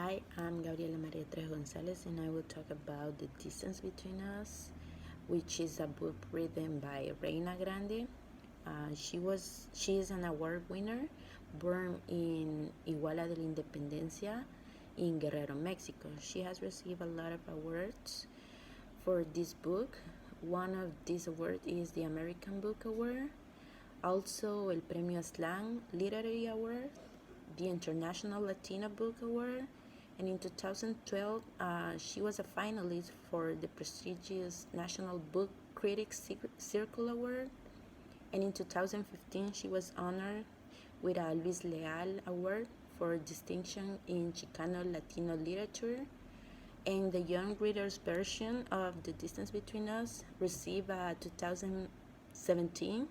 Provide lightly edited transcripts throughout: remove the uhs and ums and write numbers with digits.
Hi, I'm Gabriela María Trejo González, and I will talk about The Distance Between Us, which is a book written by Reyna Grande. She is an award winner, born in Iguala de la Independencia in Guerrero, Mexico. She has received a lot of awards for this book. One of these awards is the American Book Award, also el Premio Slang Literary Award, the International Latino Book Award, and in 2012 she was a finalist for the prestigious National Book Critics Circle Award, and in 2015 she was honored with a Luis Leal Award for distinction in Chicano Latino literature, and the young readers version of The Distance Between Us received a 2017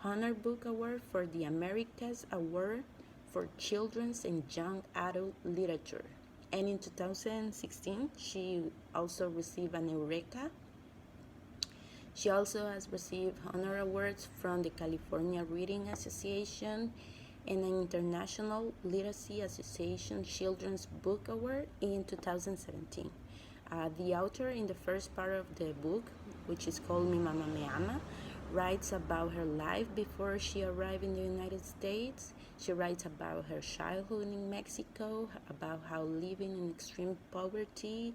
Honor Book Award for the Americas Award for Children's and Young Adult Literature. And in 2016, she also received an Eureka. She also has received honor awards from the California Reading Association and an International Literacy Association Children's Book Award in 2017. The author in the first part of the book, which is called Mi Mamá Me Ama, writes about her life before she arrived in the United States. She writes about her childhood in Mexico, about how living in extreme poverty,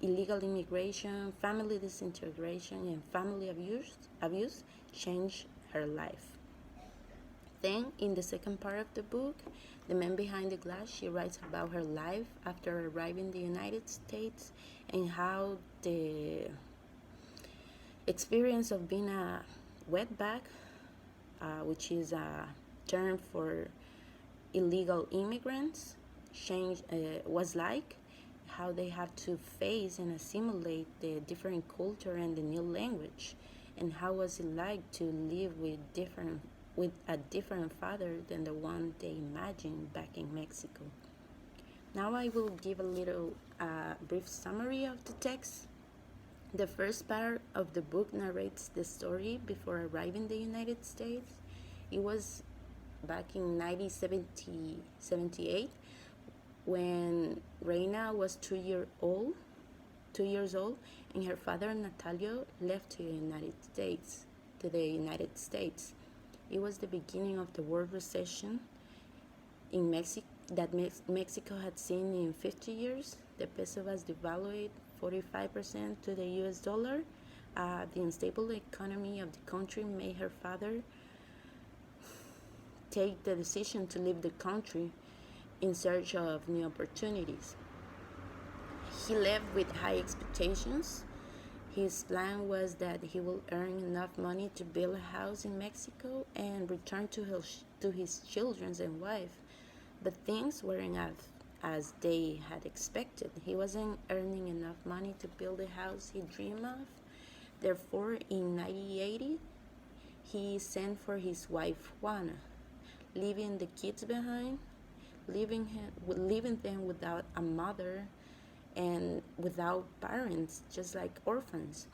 illegal immigration, family disintegration, and family abuse changed her life. Then, in the second part of the book, The Man Behind the Glass, she writes about her life after arriving in the United States and how the experience of being a wetback, which is a term for illegal immigrants, was like, how they have to face and assimilate the different culture and the new language, and how was it like to live with a different father than the one they imagined back in Mexico. Now I will give a little brief summary of the text. The first part of the book narrates the story before arriving in the United States. It was back in 1978 when Reyna was 2 years old, and her father Natalio left to the United States. It was the beginning of the world recession in Mexico that Mexico had seen in 50 years. The peso was devalued 45% to the US dollar. The unstable economy of the country made her father take the decision to leave the country in search of new opportunities. He left with high expectations. His plan was that he will earn enough money to build a house in Mexico and return to his children and wife. But things weren't as they had expected. He wasn't earning enough money to build the house he dreamed of. Therefore, in 1980, he sent for his wife Juana, leaving the kids behind, leaving them without a mother and without parents, just like orphans.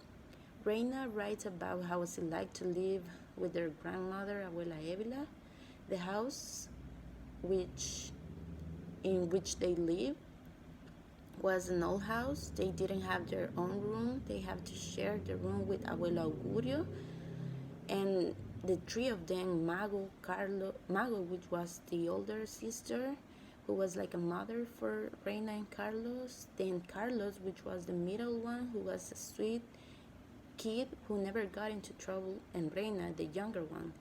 Reyna writes about how it was like to live with their grandmother, Abuela Evila. The house in which they lived was an old house. They didn't have their own room. They had to share the room with Abuela Augurio, and the three of them, Mago, which was the older sister, who was like a mother for Reyna and Carlos, then Carlos, which was the middle one, who was a sweet kid who never got into trouble, and Reyna, the younger one,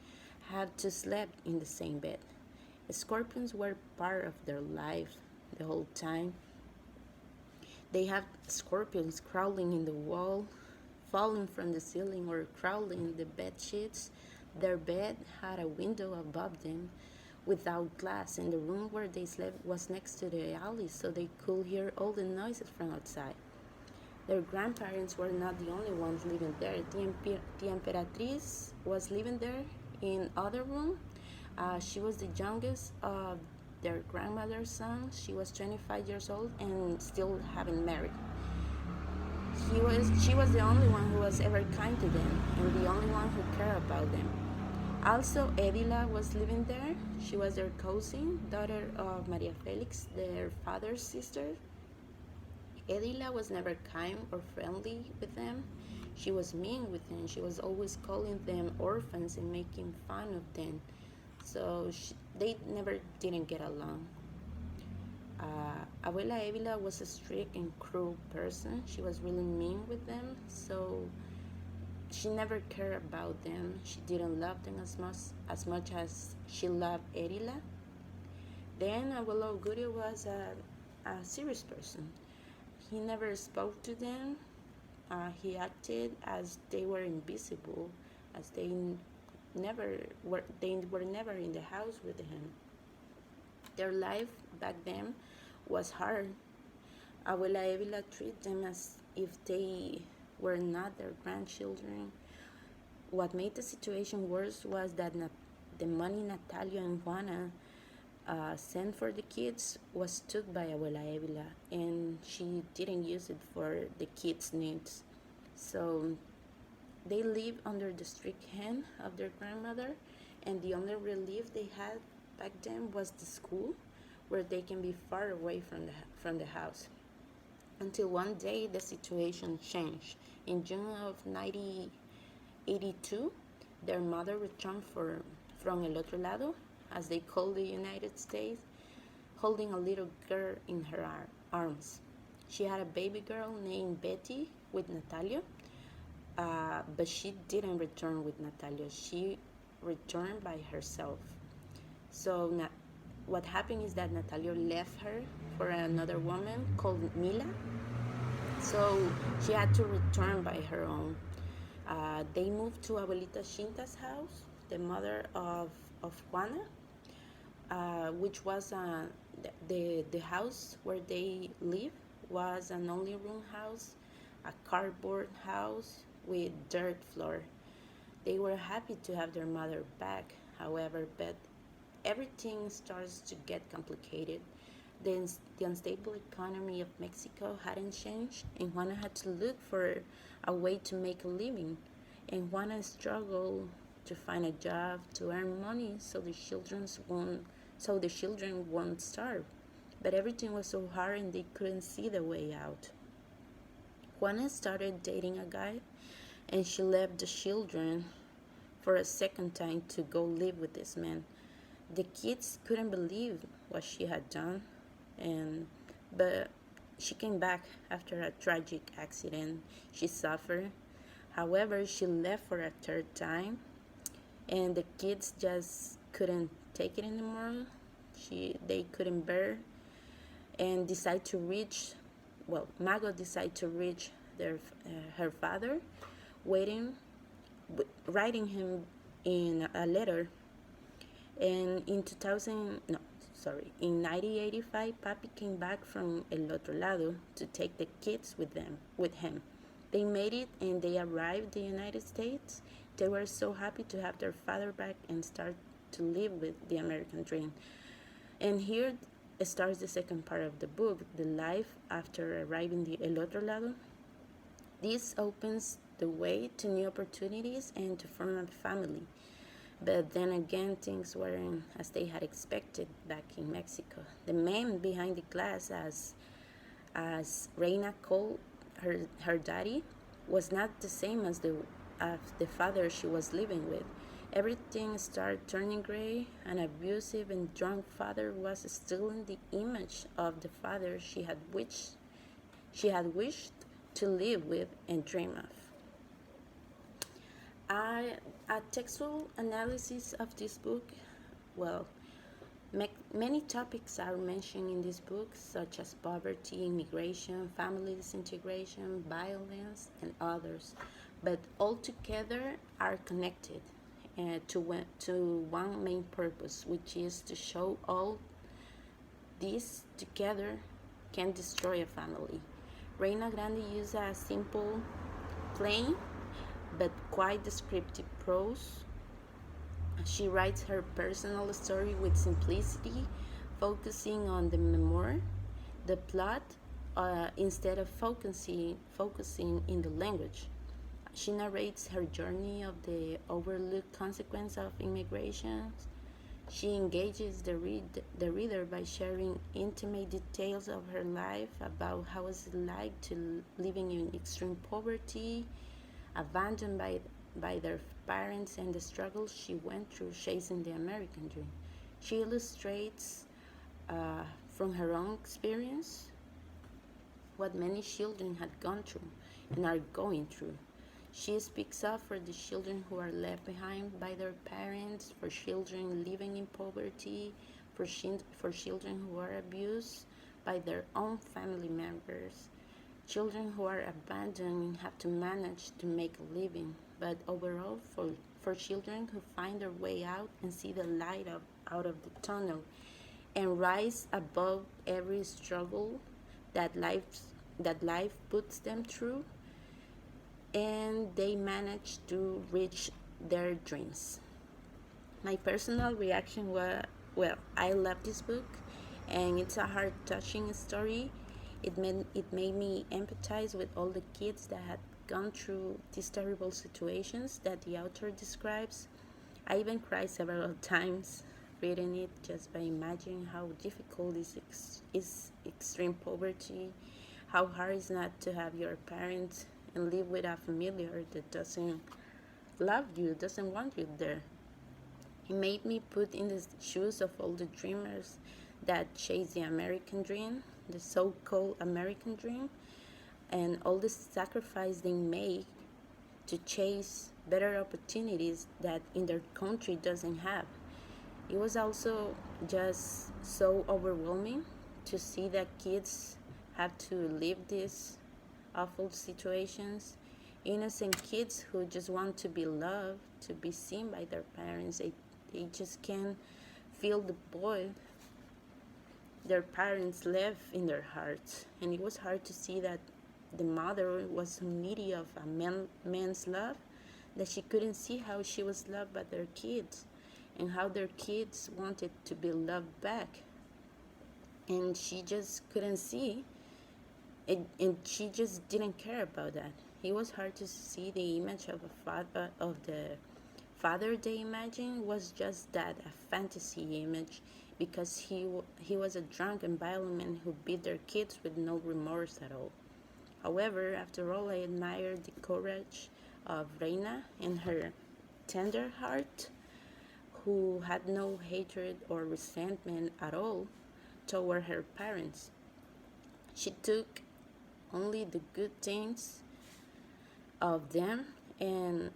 had to sleep in the same bed. Scorpions were part of their life the whole time. They have scorpions crawling in the wall, falling from the ceiling, or crawling in the bed sheets. Their bed had a window above them without glass, and the room where they slept was next to the alley, so they could hear all the noises from outside. Their grandparents were not the only ones living there. The Emperatriz was living there in other room. She was the youngest of their grandmother's son. She was 25 years old and still haven't married. She was the only one who was ever kind to them and the only one who cared about them. Also, Evila was living there. She was their cousin, daughter of Maria Felix, their father's sister. Edila was never kind or friendly with them. She was mean with them. She was always calling them orphans and making fun of them. So they never didn't get along. Abuela Evila was a strict and cruel person. She was really mean with them. So she never cared about them. She didn't love them as much as she loved Edila. Then Abuelo Augurio was a serious person. He never spoke to them. He acted as they were invisible, as they were never in the house with him. Their life back then was hard. Abuela Evila treated them as if they were not their grandchildren. What made the situation worse was that the money Natalia and Juana sent for the kids was took by Abuela Evila, and she didn't use it for the kids' needs. So they lived under the strict hand of their grandmother, and the only relief they had back then was the school, where they can be far away from the house. Until one day the situation changed. In June of 1982, their mother returned from El Otro Lado, as they call the United States, holding a little girl in her arms. She had a baby girl named Betty with Natalia, but she didn't return with Natalia. She returned by herself. So what happened is that Natalia left her for another woman called Mila. So she had to return by her own. They moved to Abuelita Shinta's house, the mother of Juana, which was the house where they live was an only room house, a cardboard house with dirt floor. They were happy to have their mother back, however, but everything starts to get complicated. The unstable economy of Mexico hadn't changed, and Juana had to look for a way to make a living. And Juana struggled to find a job to earn money so the children won't starve. But everything was so hard and they couldn't see the way out. Juana started dating a guy, and she left the children for a second time to go live with this man. The kids couldn't believe what she had done, but she came back after a tragic accident she suffered. However, she left for a third time, and the kids just couldn't take it anymore. They couldn't bear, and Mago decided to reach her father, writing him in a letter. And in 1985, Papi came back from El Otro Lado to take the kids with him. They made it and they arrived in the United States. They were so happy to have their father back and start to live with the American dream. And here starts the second part of the book, the life after arriving in El Otro Lado. This opens the way to new opportunities and to form a family. But then again, things weren't as they had expected back in Mexico. The man behind the glass, as Reyna called her daddy, was not the same as the father she was living with. Everything started turning gray. An abusive and drunk father was stealing the image of the father she had wished to live with and dream of. A textual analysis of this book, many topics are mentioned in this book, such as poverty, immigration, family disintegration, violence, and others, but all together are connected to one main purpose, which is to show all these together can destroy a family. Reyna Grande used a simple, plain, but quite descriptive prose. She writes her personal story with simplicity, focusing on the memoir, the plot, instead of focusing in the language. She narrates her journey of the overlooked consequence of immigration. She engages the reader by sharing intimate details of her life about how it's like to living in extreme poverty, abandoned by their parents, and the struggles she went through chasing the American dream. She illustrates from her own experience what many children had gone through and are going through. She speaks up for the children who are left behind by their parents, for children living in poverty, for children who are abused by their own family members, children who are abandoned and have to manage to make a living, but overall for children who find their way out and see the light out of the tunnel and rise above every struggle that life puts them through, and they manage to reach their dreams. My personal reaction was, well, I love this book, and it's a heart touching story. It made me empathize with all the kids that had gone through these terrible situations that the author describes. I even cried several times reading it, just by imagining how difficult is extreme poverty, how hard it's not to have your parents and live with a familiar that doesn't love you, doesn't want you there. It made me put in the shoes of all the dreamers that chase the American dream, the so-called American dream, and all the sacrifice they make to chase better opportunities that in their country doesn't have. It was also just so overwhelming to see that kids have to live these awful situations. Innocent kids who just want to be loved, to be seen by their parents. They just can't feel the void their parents left in their hearts. And it was hard to see that the mother was so needy of a man's love that she couldn't see how she was loved by their kids and how their kids wanted to be loved back. And she just couldn't see it, and she just didn't care about that. It was hard to see the image of the father they imagined was just that, a fantasy image, because he was a drunk and violent man who beat their kids with no remorse at all. However, after all, I admired the courage of Reyna and her tender heart, who had no hatred or resentment at all toward her parents. She took only the good things of them, and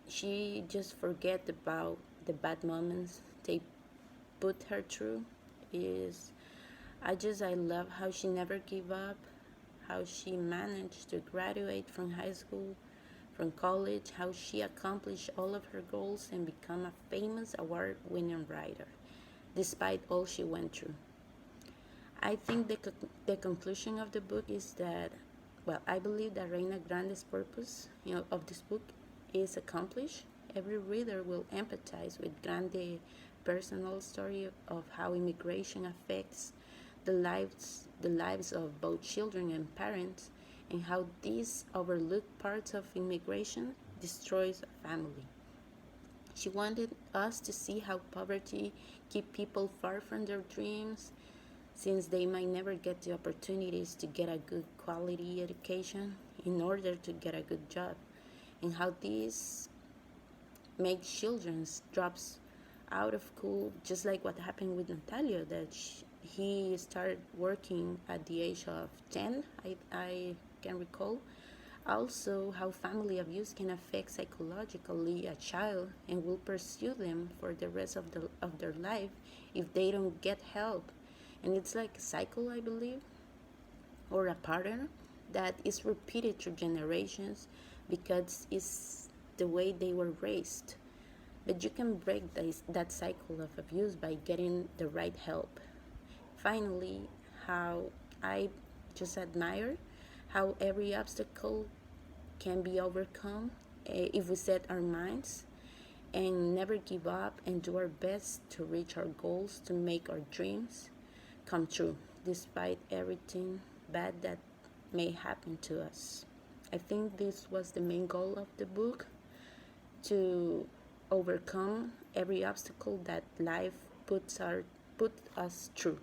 she just forget about the bad moments they put her through. I love how she never gave up, how she managed to graduate from high school, from college, how she accomplished all of her goals and become a famous award-winning writer, despite all she went through. I think the conclusion of the book is that, well, I believe that Reyna Grande's purpose, of this book is accomplished. Every reader will empathize with Grande's personal story of how immigration affects the lives of both children and parents, and how these overlooked parts of immigration destroys a family. She wanted us to see how poverty keeps people far from their dreams, since they might never get the opportunities to get a good quality education in order to get a good job, and how this makes children drops out of school, just like what happened with Natalio, that he started working at the age of 10, I can recall. Also, how family abuse can affect psychologically a child and will pursue them for the rest of their life if they don't get help. And it's like a cycle, I believe, or a pattern that is repeated through generations because it's the way they were raised. But you can break that cycle of abuse by getting the right help. Finally, how I just admire how every obstacle can be overcome if we set our minds and never give up and do our best to reach our goals, to make our dreams come true, despite everything bad that may happen to us. I think this was the main goal of the book, to overcome every obstacle that life put us through.